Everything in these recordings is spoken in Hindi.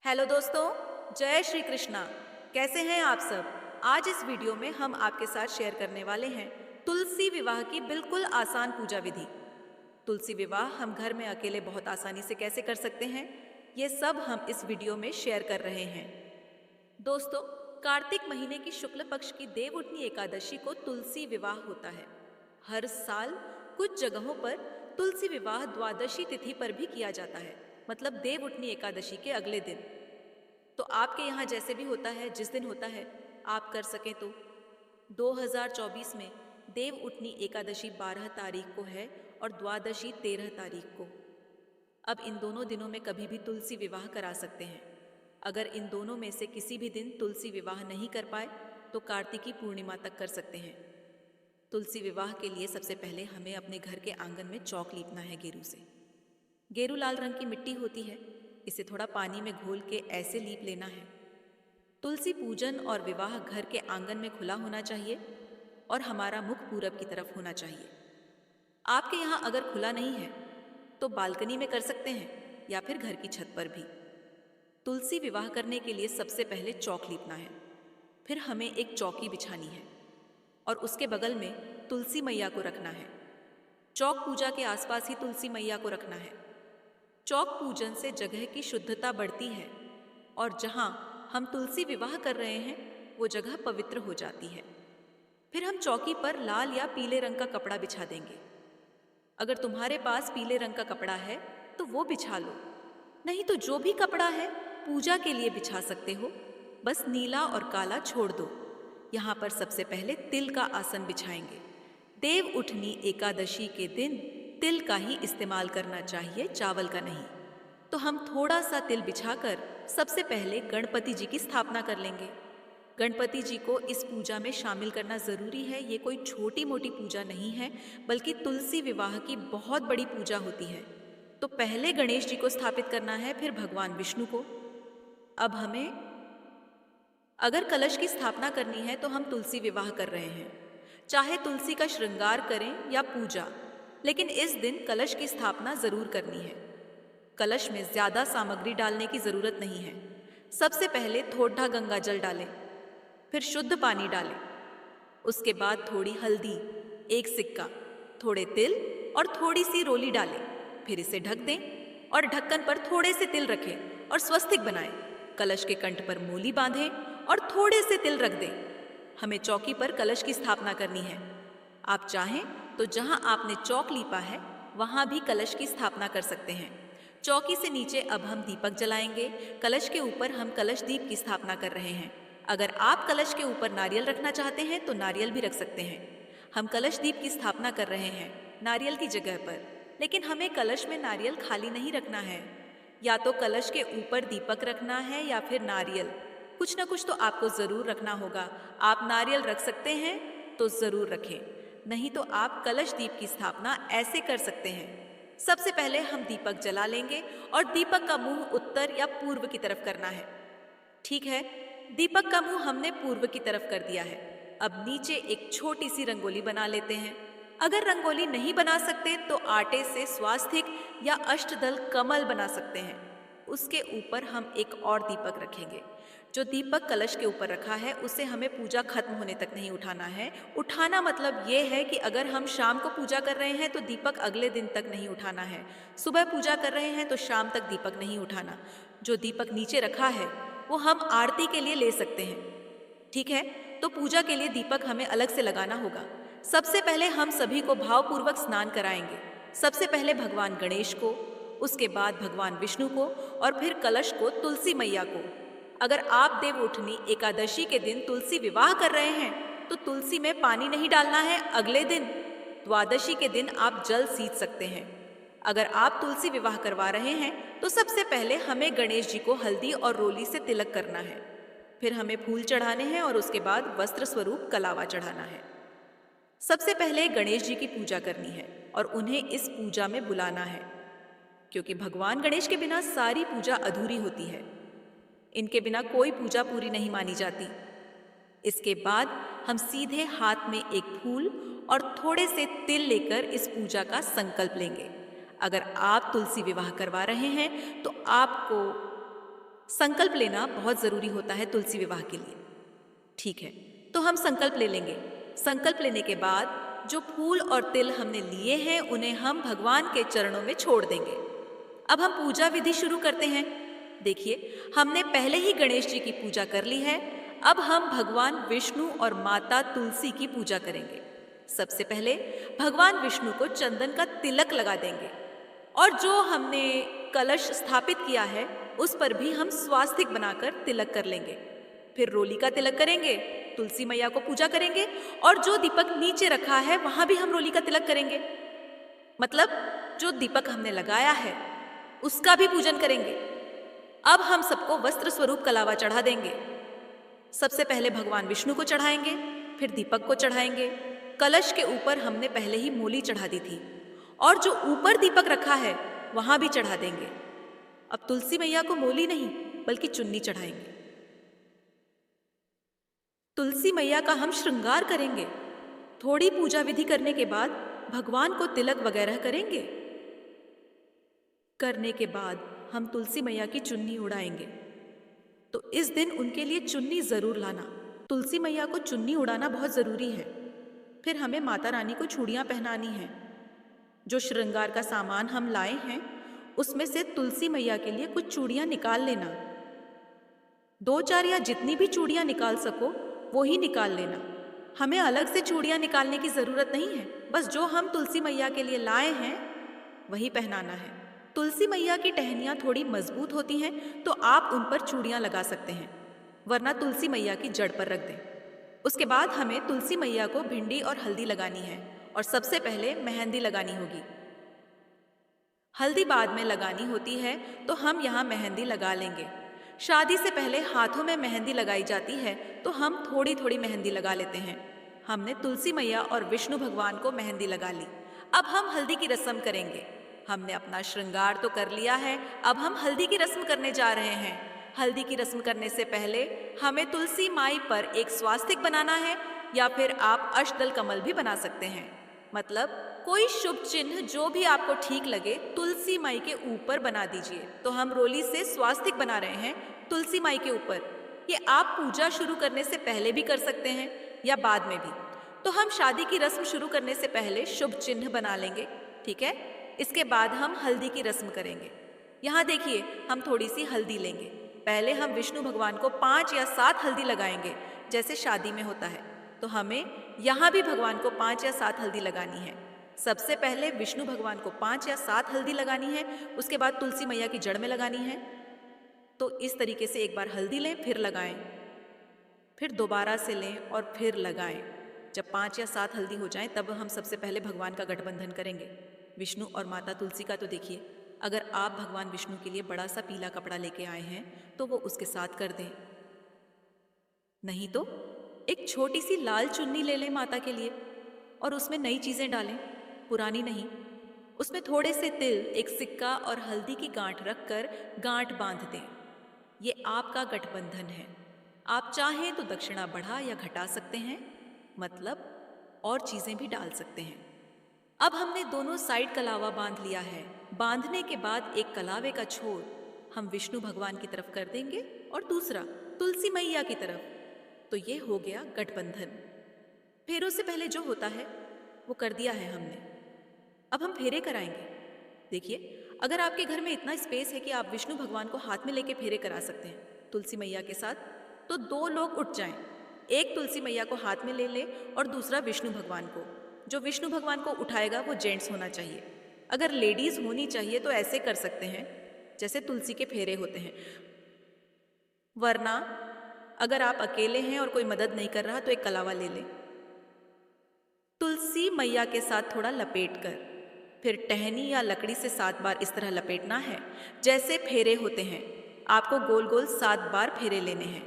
हेलो दोस्तों, जय श्री कृष्णा। कैसे हैं आप सब? आज इस वीडियो में हम आपके साथ शेयर करने वाले हैं तुलसी विवाह की बिल्कुल आसान पूजा विधि। तुलसी विवाह हम घर में अकेले बहुत आसानी से कैसे कर सकते हैं, ये सब हम इस वीडियो में शेयर कर रहे हैं। दोस्तों, कार्तिक महीने की शुक्ल पक्ष की देवउठनी एकादशी को तुलसी विवाह होता है। हर साल कुछ जगहों पर तुलसी विवाह द्वादशी तिथि पर भी किया जाता है, मतलब देवउठनी एकादशी के अगले दिन। तो आपके यहाँ जैसे भी होता है, जिस दिन होता है, आप कर सकें तो 2024 में देव उठनी एकादशी 12 तारीख को है और द्वादशी 13 तारीख को। अब इन दोनों दिनों में कभी भी तुलसी विवाह करा सकते हैं। अगर इन दोनों में से किसी भी दिन तुलसी विवाह नहीं कर पाए तो कार्तिकी पूर्णिमा तक कर सकते हैं। तुलसी विवाह के लिए सबसे पहले हमें अपने घर के आंगन में चौक लीपना है गेरू से। गेरू लाल रंग की मिट्टी होती है, इसे थोड़ा पानी में घोल के ऐसे लीप लेना है। तुलसी पूजन और विवाह घर के आंगन में खुला होना चाहिए और हमारा मुख पूरब की तरफ होना चाहिए। आपके यहाँ अगर खुला नहीं है तो बालकनी में कर सकते हैं या फिर घर की छत पर भी। तुलसी विवाह करने के लिए सबसे पहले चौक लीपना है, फिर हमें एक चौकी बिछानी है और उसके बगल में तुलसी मैया को रखना है। चौक पूजा के आसपास ही तुलसी मैया को रखना है। चौक पूजन से जगह की शुद्धता बढ़ती है और जहाँ हम तुलसी विवाह कर रहे हैं वो जगह पवित्र हो जाती है। फिर हम चौकी पर लाल या पीले रंग का कपड़ा बिछा देंगे। अगर तुम्हारे पास पीले रंग का कपड़ा है तो वो बिछा लो, नहीं तो जो भी कपड़ा है पूजा के लिए बिछा सकते हो, बस नीला और काला छोड़ दो। यहाँ पर सबसे पहले तिल का आसन बिछाएंगे। देव उठनी एकादशी के दिन तिल का ही इस्तेमाल करना चाहिए, चावल का नहीं। तो हम थोड़ा सा तिल बिछाकर सबसे पहले गणपति जी की स्थापना कर लेंगे। गणपति जी को इस पूजा में शामिल करना ज़रूरी है। ये कोई छोटी मोटी पूजा नहीं है, बल्कि तुलसी विवाह की बहुत बड़ी पूजा होती है। तो पहले गणेश जी को स्थापित करना है, फिर भगवान विष्णु को। अब हमें अगर कलश की स्थापना करनी है तो हम तुलसी विवाह कर रहे हैं, चाहे तुलसी का श्रृंगार करें या पूजा, लेकिन इस दिन कलश की स्थापना जरूर करनी है। कलश में ज्यादा सामग्री डालने की जरूरत नहीं है। सबसे पहले थोड़ा गंगा जल डालें, फिर शुद्ध पानी डालें, उसके बाद थोड़ी हल्दी, एक सिक्का, थोड़े तिल और थोड़ी सी रोली डालें। फिर इसे ढक दें और ढक्कन पर थोड़े से तिल रखें और स्वस्तिक बनाएं। कलश के कंठ पर मोली बांधें और थोड़े से तिल रख दें। हमें चौकी पर कलश की स्थापना करनी है। आप चाहें तो जहां आपने चौक लीपा है वहां भी कलश की स्थापना कर सकते हैं। चौकी से नीचे अब हम दीपक जलाएंगे। कलश के ऊपर हम कलश दीप की स्थापना कर रहे हैं। अगर आप कलश के ऊपर नारियल रखना चाहते हैं तो नारियल भी रख सकते हैं। हम कलश दीप की स्थापना कर रहे हैं नारियल की जगह पर, लेकिन हमें कलश में नारियल खाली नहीं रखना है। या तो कलश के ऊपर दीपक रखना है या फिर नारियल, कुछ ना कुछ तो आपको ज़रूर रखना होगा। आप नारियल रख सकते हैं तो ज़रूर रखें, नहीं तो आप कलश दीप की स्थापना ऐसे कर सकते हैं। सबसे पहले हम दीपक जला लेंगे और दीपक का मुंह उत्तर या पूर्व की तरफ करना है। ठीक है, दीपक का मुंह हमने पूर्व की तरफ कर दिया है। अब नीचे एक छोटी सी रंगोली बना लेते हैं। अगर रंगोली नहीं बना सकते तो आटे से स्वास्तिक या अष्टदल कमल बना सकते हैं। उसके ऊपर हम एक और दीपक रखेंगे। जो दीपक कलश के ऊपर रखा है उसे हमें पूजा खत्म होने तक नहीं उठाना है। उठाना मतलब ये है कि अगर हम शाम को पूजा कर रहे हैं तो दीपक अगले दिन तक नहीं उठाना है। सुबह पूजा कर रहे हैं तो शाम तक दीपक नहीं उठाना। जो दीपक नीचे रखा है वो हम आरती के लिए ले सकते हैं। ठीक है, तो पूजा के लिए दीपक हमें अलग से लगाना होगा। सबसे पहले हम सभी को भावपूर्वक स्नान कराएंगे। सबसे पहले भगवान गणेश को, उसके बाद भगवान विष्णु को और फिर कलश को तुलसी मैया को। अगर आप देव उठनी एकादशी के दिन तुलसी विवाह कर रहे हैं तो तुलसी में पानी नहीं डालना है। अगले दिन द्वादशी के दिन आप जल सींच सकते हैं। अगर आप तुलसी विवाह करवा रहे हैं तो सबसे पहले हमें गणेश जी को हल्दी और रोली से तिलक करना है। फिर हमें फूल चढ़ाने हैं और उसके बाद वस्त्र स्वरूप कलावा चढ़ाना है। सबसे पहले गणेश जी की पूजा करनी है और उन्हें इस पूजा में बुलाना है, क्योंकि भगवान गणेश के बिना सारी पूजा अधूरी होती है। इनके बिना कोई पूजा पूरी नहीं मानी जाती। इसके बाद हम सीधे हाथ में एक फूल और थोड़े से तिल लेकर इस पूजा का संकल्प लेंगे। अगर आप तुलसी विवाह करवा रहे हैं तो आपको संकल्प लेना बहुत ज़रूरी होता है तुलसी विवाह के लिए। ठीक है, तो हम संकल्प ले लेंगे। संकल्प लेने के बाद जो फूल और तिल हमने लिए हैं उन्हें हम भगवान के चरणों में छोड़ देंगे। अब हम पूजा विधि शुरू करते हैं। देखिए, हमने पहले ही गणेश जी की पूजा कर ली है। अब हम भगवान विष्णु और माता तुलसी की पूजा करेंगे। सबसे पहले भगवान विष्णु को चंदन का तिलक लगा देंगे और जो हमने कलश स्थापित किया है उस पर भी हम स्वास्तिक बनाकर तिलक कर लेंगे। फिर रोली का तिलक करेंगे, तुलसी मैया को पूजा करेंगे और जो दीपक नीचे रखा है वहां भी हम रोली का तिलक करेंगे। मतलब जो दीपक हमने लगाया है उसका भी पूजन करेंगे। अब हम सबको वस्त्र स्वरूप कलावा चढ़ा देंगे। सबसे पहले भगवान विष्णु को चढ़ाएंगे, फिर दीपक को चढ़ाएंगे। कलश के ऊपर हमने पहले ही मूली चढ़ा दी थी और जो ऊपर दीपक रखा है वहां भी चढ़ा देंगे। अब तुलसी मैया को मूली नहीं बल्कि चुन्नी चढ़ाएंगे। तुलसी मैया का हम श्रृंगार करेंगे। थोड़ी पूजा विधि करने के बाद भगवान को तिलक वगैरह करेंगे। करने के बाद हम तुलसी मैया की चुन्नी उड़ाएंगे। तो इस दिन उनके लिए चुन्नी जरूर लाना। तुलसी मैया को चुन्नी उड़ाना बहुत जरूरी है। फिर हमें माता रानी को चूड़ियां पहनानी हैं। जो श्रृंगार का सामान हम लाए हैं उसमें से तुलसी मैया के लिए कुछ चूड़ियां निकाल लेना। 2-4 या जितनी भी चूड़ियां निकाल सको वो ही निकाल लेना। हमें अलग से चूड़ियां निकालने की जरूरत नहीं है, बस जो हम तुलसी मैया के लिए लाए हैं वही पहनाना है। तुलसी मैया की टहनियाँ थोड़ी मजबूत होती हैं तो आप उन पर चूड़ियाँ लगा सकते हैं, वरना तुलसी मैया की जड़ पर रख दें। उसके बाद हमें तुलसी मैया को भिंडी और हल्दी लगानी है और सबसे पहले मेहंदी लगानी होगी। हल्दी बाद में लगानी होती है तो हम यहाँ मेहंदी लगा लेंगे। शादी से पहले हाथों में मेहंदी लगाई जाती है तो हम थोड़ी थोड़ी मेहंदी लगा लेते हैं। हमने तुलसी मैया और विष्णु भगवान को मेहंदी लगा ली। अब हम हल्दी की रस्म करेंगे। हमने अपना श्रृंगार तो कर लिया है, अब हम हल्दी की रस्म करने जा रहे हैं। हल्दी की रस्म करने से पहले हमें तुलसी माई पर एक स्वास्तिक बनाना है या फिर आप अष्टदल कमल भी बना सकते हैं। मतलब कोई शुभ चिन्ह जो भी आपको ठीक लगे तुलसी माई के ऊपर बना दीजिए। तो हम रोली से स्वास्तिक बना रहे हैं तुलसी माई के ऊपर। ये आप पूजा शुरू करने से पहले भी कर सकते हैं या बाद में भी। तो हम शादी की रस्म शुरू करने से पहले शुभ चिन्ह बना लेंगे, ठीक है। इसके बाद हम हल्दी की रस्म करेंगे। यहाँ देखिए, हम थोड़ी सी हल्दी लेंगे। पहले हम विष्णु भगवान को 5 या 7 हल्दी लगाएंगे जैसे शादी में होता है। तो हमें यहाँ भी भगवान को 5 या 7 हल्दी लगानी है। सबसे पहले विष्णु भगवान को 5 या 7 हल्दी लगानी है, उसके बाद तुलसी मैया की जड़ में लगानी है। तो इस तरीके से एक बार हल्दी लें, फिर लगाएं, फिर दोबारा से लें और फिर लगाएं। जब 5 या 7 हल्दी हो जाएं तब हम सबसे पहले भगवान का गठबंधन करेंगे, विष्णु और माता तुलसी का। तो देखिए, अगर आप भगवान विष्णु के लिए बड़ा सा पीला कपड़ा लेके आए हैं तो वो उसके साथ कर दें, नहीं तो एक छोटी सी लाल चुन्नी ले लें माता के लिए और उसमें नई चीज़ें डालें, पुरानी नहीं। उसमें थोड़े से तिल, एक सिक्का और हल्दी की गांठ रखकर गांठ बांध दें। ये आपका गठबंधन है। आप चाहें तो दक्षिणा बढ़ा या घटा सकते हैं, मतलब और चीज़ें भी डाल सकते हैं। अब हमने दोनों साइड कलावा बांध लिया है। बांधने के बाद एक कलावे का छोर हम विष्णु भगवान की तरफ कर देंगे और दूसरा तुलसी मैया की तरफ। तो ये हो गया गठबंधन। फेरों से पहले जो होता है वो कर दिया है हमने। अब हम फेरे कराएंगे। देखिए, अगर आपके घर में इतना स्पेस है कि आप विष्णु भगवान को हाथ में लेके फेरे करा सकते हैं तुलसी मैया के साथ, तो 2 लोग उठ जाएं। एक तुलसी मैया को हाथ में ले ले और दूसरा विष्णु भगवान को। जो विष्णु भगवान को उठाएगा वो जेंट्स होना चाहिए। अगर लेडीज होनी चाहिए तो ऐसे कर सकते हैं जैसे तुलसी के फेरे होते हैं, वरना अगर आप अकेले हैं और कोई मदद नहीं कर रहा तो एक कलावा ले लें। तुलसी मैया के साथ थोड़ा लपेट कर फिर टहनी या लकड़ी से 7 बार इस तरह लपेटना है जैसे फेरे होते हैं। आपको गोल गोल 7 बार फेरे लेने हैं।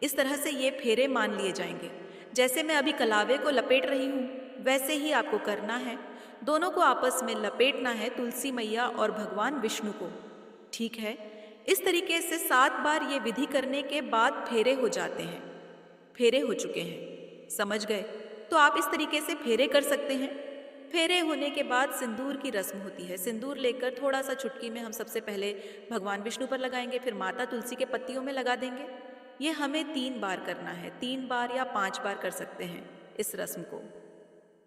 इस तरह से ये फेरे मान लिए जाएंगे। जैसे मैं अभी कलावे को लपेट रही हूँ वैसे ही आपको करना है। दोनों को आपस में लपेटना है, तुलसी मैया और भगवान विष्णु को, ठीक है। इस तरीके से 7 बार ये विधि करने के बाद फेरे हो जाते हैं। फेरे हो चुके हैं, समझ गए? तो आप इस तरीके से फेरे कर सकते हैं। फेरे होने के बाद सिंदूर की रस्म होती है। सिंदूर लेकर थोड़ा सा चुटकी में हम सबसे पहले भगवान विष्णु पर लगाएंगे, फिर माता तुलसी के पत्तियों में लगा देंगे। ये हमें 3 बार करना है, 3 बार या 5 बार कर सकते हैं इस रस्म को।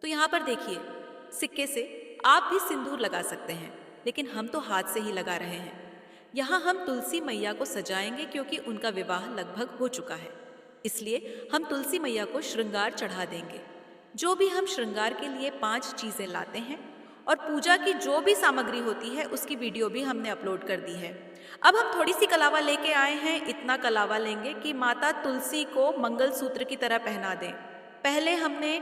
तो यहाँ पर देखिए, सिक्के से आप भी सिंदूर लगा सकते हैं, लेकिन हम तो हाथ से ही लगा रहे हैं। यहाँ हम तुलसी मैया को सजाएंगे क्योंकि उनका विवाह लगभग हो चुका है, इसलिए हम तुलसी मैया को श्रृंगार चढ़ा देंगे। जो भी हम श्रृंगार के लिए 5 चीज़ें लाते हैं और पूजा की जो भी सामग्री होती है उसकी वीडियो भी हमने अपलोड कर दी है। अब हम थोड़ी सी कलावा लेके आए हैं। इतना कलावा लेंगे कि माता तुलसी को मंगलसूत्र की तरह पहना दें। पहले हमने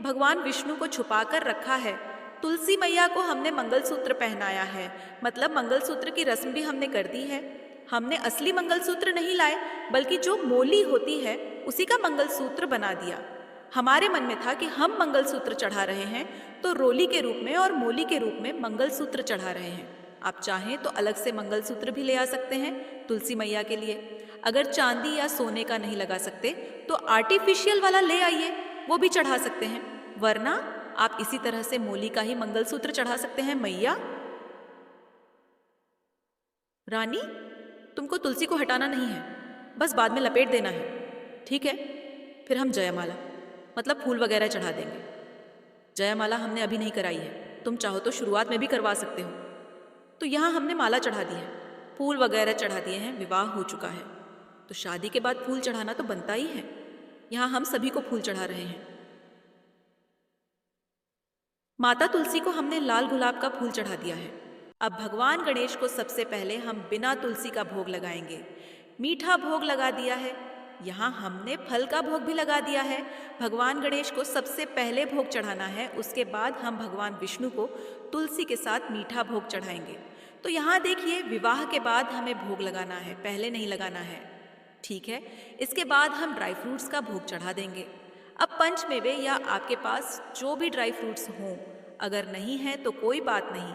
भगवान विष्णु को छुपाकर रखा है, तुलसी मैया को हमने मंगलसूत्र पहनाया है, मतलब मंगलसूत्र की रस्म भी हमने कर दी है। हमने असली मंगलसूत्र नहीं लाए, बल्कि जो मोली होती है उसी का मंगलसूत्र बना दिया। हमारे मन में था कि हम मंगलसूत्र चढ़ा रहे हैं तो रोली के रूप में और मोली के रूप में मंगलसूत्र चढ़ा रहे हैं। आप चाहें तो अलग से मंगलसूत्र भी ले आ सकते हैं तुलसी मैया के लिए। अगर चांदी या सोने का नहीं लगा सकते तो आर्टिफिशियल वाला ले आइए, वो भी चढ़ा सकते हैं। वरना आप इसी तरह से मोली का ही मंगलसूत्र चढ़ा सकते हैं। मैया रानी, तुमको तुलसी को हटाना नहीं है, बस बाद में लपेट देना है, ठीक है? फिर हम जयमाला मतलब फूल वगैरह चढ़ा देंगे। जयमाला हमने अभी नहीं कराई है, तुम चाहो तो शुरुआत में भी करवा सकते हो। तो यहाँ हमने माला चढ़ा दी है, फूल वगैरह चढ़ा दिए हैं, विवाह हो चुका है तो शादी के बाद फूल चढ़ाना तो बनता ही है। यहाँ हम सभी को फूल चढ़ा रहे हैं। माता तुलसी को हमने लाल गुलाब का फूल चढ़ा दिया है। अब भगवान गणेश को सबसे पहले हम बिना तुलसी का भोग लगाएंगे। मीठा भोग लगा दिया है, यहाँ हमने फल का भोग भी लगा दिया है। भगवान गणेश को सबसे पहले भोग चढ़ाना है, उसके बाद हम भगवान विष्णु को तुलसी के साथ मीठा भोग चढ़ाएंगे। तो यहाँ देखिए, विवाह के बाद हमें भोग लगाना है, पहले नहीं लगाना है, ठीक है? इसके बाद हम ड्राई फ्रूट्स का भोग चढ़ा देंगे। अब पंचमेवे या आपके पास जो भी ड्राई फ्रूट्स हों, अगर नहीं है तो कोई बात नहीं,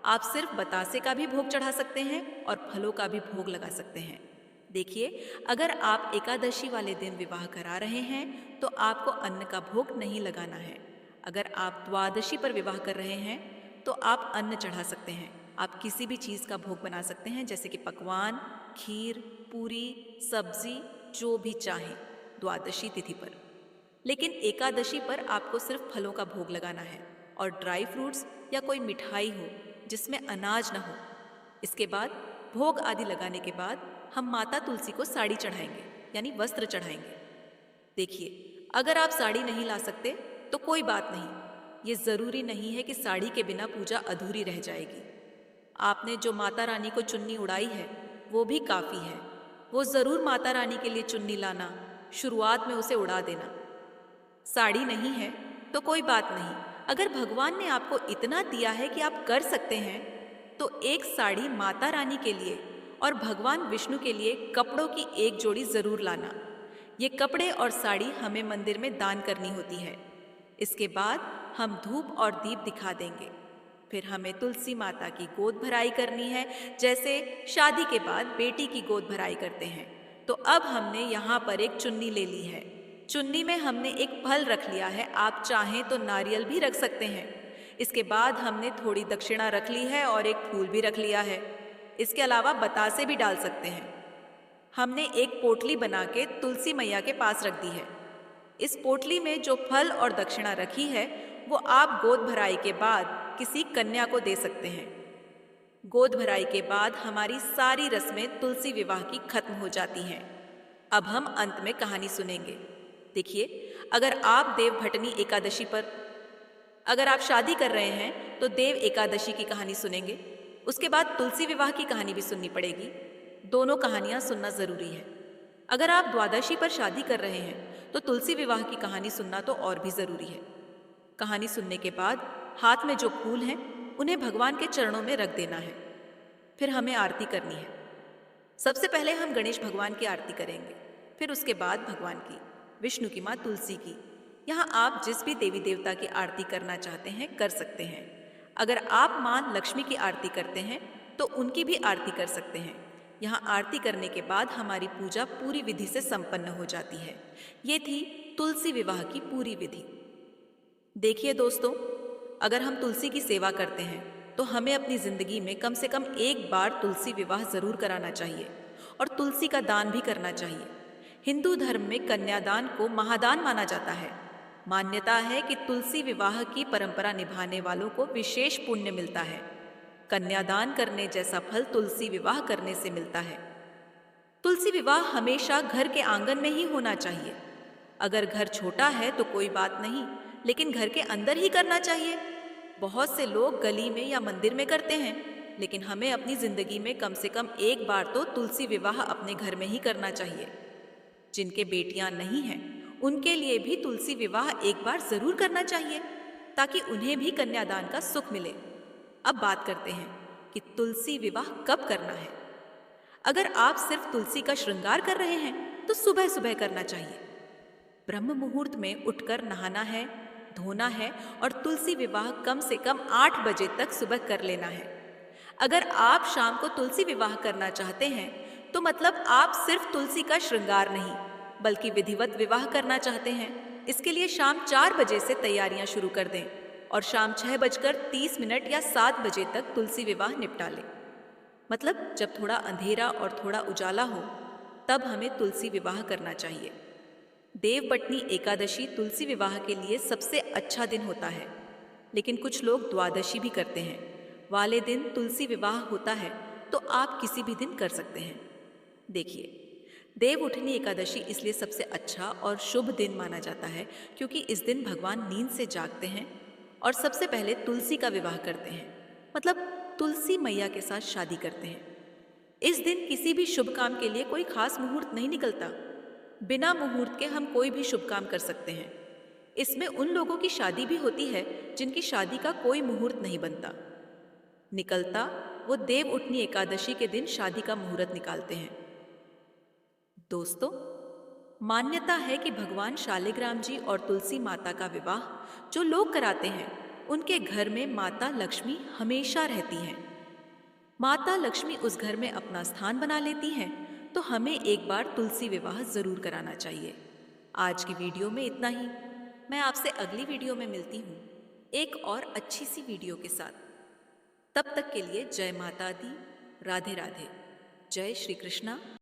आप सिर्फ बतासे का भी भोग चढ़ा सकते हैं और फलों का भी भोग लगा सकते हैं। देखिए, अगर आप एकादशी वाले दिन विवाह करा रहे हैं तो आपको अन्न का भोग नहीं लगाना है। अगर आप द्वादशी पर विवाह कर रहे हैं तो आप अन्न चढ़ा सकते हैं। आप किसी भी चीज़ का भोग बना सकते हैं, जैसे कि पकवान, खीर, पूरी, सब्जी, जो भी चाहें द्वादशी तिथि पर। लेकिन एकादशी पर आपको सिर्फ फलों का भोग लगाना है और ड्राई फ्रूट्स या कोई मिठाई हो जिसमें अनाज न हो। इसके बाद भोग आदि लगाने के बाद हम माता तुलसी को साड़ी चढ़ाएंगे, यानी वस्त्र चढ़ाएंगे। देखिए, अगर आप साड़ी नहीं ला सकते तो कोई बात नहीं, ये ज़रूरी नहीं है कि साड़ी के बिना पूजा अधूरी रह जाएगी। आपने जो माता रानी को चुन्नी उड़ाई है वो भी काफ़ी है। वो ज़रूर माता रानी के लिए चुन्नी लाना, शुरुआत में उसे उड़ा देना। साड़ी नहीं है तो कोई बात नहीं, अगर भगवान ने आपको इतना दिया है कि आप कर सकते हैं तो एक साड़ी माता रानी के लिए और भगवान विष्णु के लिए कपड़ों की एक जोड़ी ज़रूर लाना। ये कपड़े और साड़ी हमें मंदिर में दान करनी होती है। इसके बाद हम धूप और दीप दिखा देंगे। फिर हमें तुलसी माता की गोद भराई करनी है, जैसे शादी के बाद बेटी की गोद भराई करते हैं। तो अब हमने यहाँ पर एक चुन्नी ले ली है। चुन्नी में हमने एक फल रख लिया है, आप चाहें तो नारियल भी रख सकते हैं। इसके बाद हमने थोड़ी दक्षिणा रख ली है और एक फूल भी रख लिया है। इसके अलावा बतासे भी डाल सकते हैं। हमने एक पोटली बना के तुलसी मैया के पास रख दी है। इस पोटली में जो फल और दक्षिणा रखी है वो आप गोद भराई के बाद किसी कन्या को दे सकते हैं। गोद भराई के बाद हमारी सारी रस्में तुलसी विवाह की खत्म हो जाती हैं। अब हम अंत में कहानी सुनेंगे। देखिए, अगर आप देवभटनी एकादशी पर अगर आप शादी कर रहे हैं तो देव एकादशी की कहानी सुनेंगे, उसके बाद तुलसी विवाह की कहानी भी सुननी पड़ेगी। दोनों कहानियां सुनना ज़रूरी है। अगर आप द्वादशी पर शादी कर रहे हैं तो तुलसी विवाह की कहानी सुनना तो और भी ज़रूरी है। कहानी सुनने के बाद हाथ में जो फूल हैं उन्हें भगवान के चरणों में रख देना है। फिर हमें आरती करनी है। सबसे पहले हम गणेश भगवान की आरती करेंगे, फिर उसके बाद भगवान की, विष्णु की माँ तुलसी की। यहाँ आप जिस भी देवी देवता की आरती करना चाहते हैं कर सकते हैं। अगर आप माँ लक्ष्मी की आरती करते हैं तो उनकी भी आरती कर सकते हैं। यहाँ आरती करने के बाद हमारी पूजा पूरी विधि से संपन्न हो जाती है। ये थी तुलसी विवाह की पूरी विधि। देखिए दोस्तों, अगर हम तुलसी की सेवा करते हैं तो हमें अपनी ज़िंदगी में कम से कम एक बार तुलसी विवाह ज़रूर कराना चाहिए और तुलसी का दान भी करना चाहिए। हिंदू धर्म में कन्यादान को महादान माना जाता है। मान्यता है कि तुलसी विवाह की परंपरा निभाने वालों को विशेष पुण्य मिलता है। कन्यादान करने जैसा फल तुलसी विवाह करने से मिलता है। तुलसी विवाह हमेशा घर के आंगन में ही होना चाहिए। अगर घर छोटा है तो कोई बात नहीं, लेकिन घर के अंदर ही करना चाहिए। बहुत से लोग गली में या मंदिर में करते हैं, लेकिन हमें अपनी जिंदगी में कम से कम एक बार तो तुलसी विवाह अपने घर में ही करना चाहिए। जिनके बेटियां नहीं हैं, उनके लिए भी तुलसी विवाह एक बार जरूर करना चाहिए, ताकि उन्हें भी कन्यादान का सुख मिले। अब बात करते हैं कि तुलसी विवाह कब करना है। अगर आप सिर्फ तुलसी का श्रृंगार कर रहे हैं तो सुबह सुबह करना चाहिए। ब्रह्म मुहूर्त में उठकर नहाना है, धोना है और तुलसी विवाह कम से कम 8 बजे तक सुबह कर लेना है। अगर आप शाम को तुलसी विवाह करना चाहते हैं तो मतलब आप सिर्फ तुलसी का श्रृंगार नहीं बल्कि विधिवत विवाह करना चाहते हैं। इसके लिए शाम 4 बजे से तैयारियां शुरू कर दें और शाम 6:30 या 7 बजे तक तुलसी विवाह निपटा लें। मतलब जब थोड़ा अंधेरा और थोड़ा उजाला हो तब हमें तुलसी विवाह करना चाहिए। देवपटनी एकादशी तुलसी विवाह के लिए सबसे अच्छा दिन होता है, लेकिन कुछ लोग द्वादशी भी करते हैं। वाले दिन तुलसी विवाह होता है तो आप किसी भी दिन कर सकते हैं। देखिए, देवउठनी एकादशी इसलिए सबसे अच्छा और शुभ दिन माना जाता है क्योंकि इस दिन भगवान नींद से जागते हैं और सबसे पहले तुलसी का विवाह करते हैं, मतलब तुलसी मैया के साथ शादी करते हैं। इस दिन किसी भी शुभ काम के लिए कोई खास मुहूर्त नहीं निकलता। बिना मुहूर्त के हम कोई भी शुभ काम कर सकते हैं। इसमें उन लोगों की शादी भी होती है जिनकी शादी का कोई मुहूर्त नहीं बनता निकलता। वो देव उठनी एकादशी के दिन शादी का मुहूर्त निकालते हैं। दोस्तों, मान्यता है कि भगवान शालिग्राम जी और तुलसी माता का विवाह जो लोग कराते हैं उनके घर में माता लक्ष्मी हमेशा रहती हैं। माता लक्ष्मी उस घर में अपना स्थान बना लेती हैं, तो हमें एक बार तुलसी विवाह जरूर कराना चाहिए। आज की वीडियो में इतना ही। मैं आपसे अगली वीडियो में मिलती हूँ एक और अच्छी सी वीडियो के साथ। तब तक के लिए जय माता दी, राधे राधे, जय श्री कृष्णा।